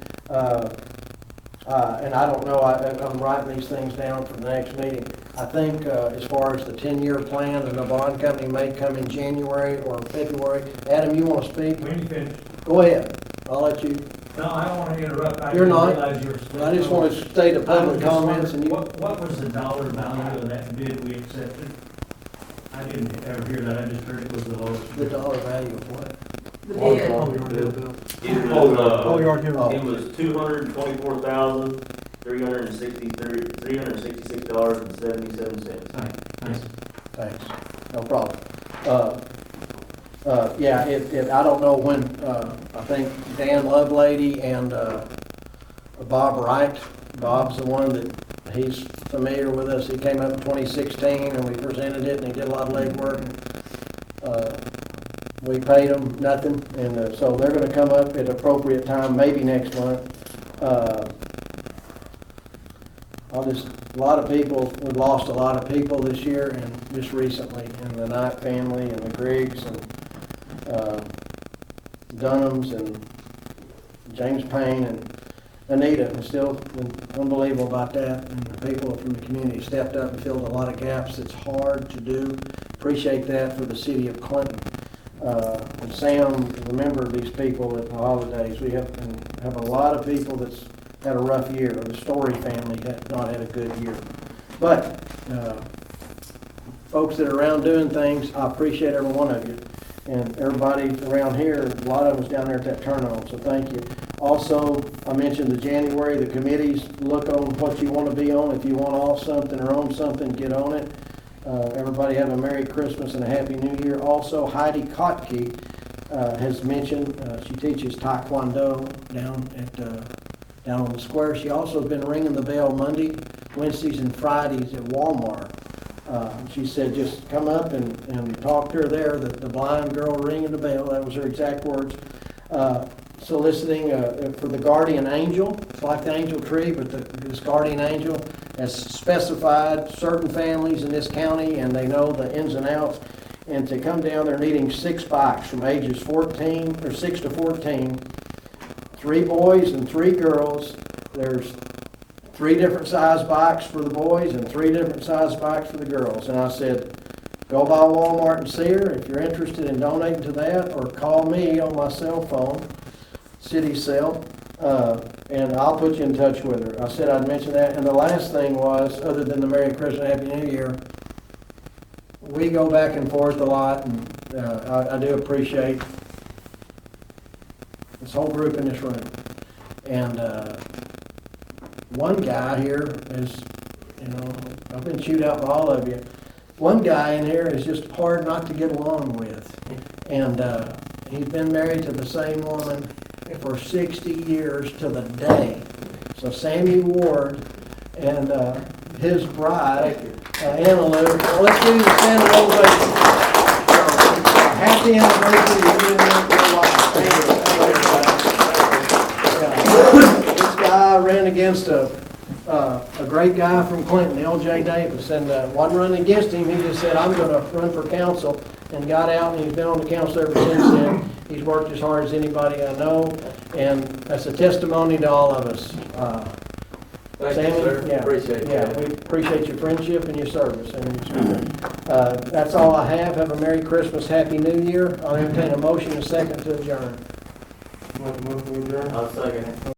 And I don't know, I'm writing these things down for the next meeting. I think as far as the 10-year plan and the bond company may come in January or February. Adam, you want to speak? When you finish. Go ahead. I'll let you. No, I don't want to interrupt. You're not. I just want to state the public comments. And what was the dollar value of that bid we accepted? I didn't ever hear that. I just heard it was the lowest. The dollar value of what? The bid. It was $224,366.77. Thanks. No problem. Yeah, I don't know when, I think Dan Lovelady and Bob Wright. Bob's the one that he's familiar with us. He came up in 2016 and we presented it, and he did a lot of legwork. We paid them nothing, and so they're going to come up at appropriate time, maybe next month. A lot of people, we've lost a lot of people this year and just recently, and the Knight family and the Griggs and Dunhams and James Payne and Anita. It's still unbelievable about that, and the people from the community stepped up and filled a lot of gaps. It's hard to do. Appreciate that for the city of Clinton. And Sam, remember these people at the holidays. We have a lot of people that's had a rough year. The Story family had not had a good year. But, folks that are around doing things, I appreciate every one of you. And everybody around here, a lot of us down there at that turn on, so thank you. Also, I mentioned the January, the committees, look on what you want to be on. If you want off something or own something, get on it. Everybody have a Merry Christmas and a Happy New Year. Also, Heidi Kotke has mentioned, she teaches Taekwondo down on the square. She also has been ringing the bell Monday, Wednesdays, and Fridays at Walmart. She said just come up and talk to her there, the blind girl ringing the bell, that was her exact words. Soliciting for the guardian angel. It's like the angel tree, but this guardian angel has specified certain families in this county, and they know the ins and outs. And to come down, they're needing 6 bikes from ages 6 to 14, 3 boys and 3 girls. There's 3 different size bikes for the boys and 3 different size bikes for the girls. And I said, go by Walmart and see her if you're interested in donating to that, or call me on my cell phone, city cell, and I'll put you in touch with her. I said I'd mention that. And the last thing was, other than the Merry Christmas, Happy New Year, we go back and forth a lot, and I do appreciate this whole group in this room. And one guy here is, I've been chewed out by all of you. One guy in here is just hard not to get along with. And he's been married to the same woman for 60 years to the day. So Sammy Ward and his bride, Anna Lou. Well, let's do the standing ovation. Happy anniversary to you and your wife. This guy ran against a great guy from Clinton, L.J. Davis, and wasn't running against him. He just said, I'm going to run for council, and got out, and he's been on the council ever since then. He's worked as hard as anybody I know, and that's a testimony to all of us. Thank Sammy, you, sir. yeah, Appreciate that. we appreciate your friendship and your service. And that's all I have. Have a Merry Christmas, Happy New Year. I'll entertain a motion, a second to adjourn. I'll second it.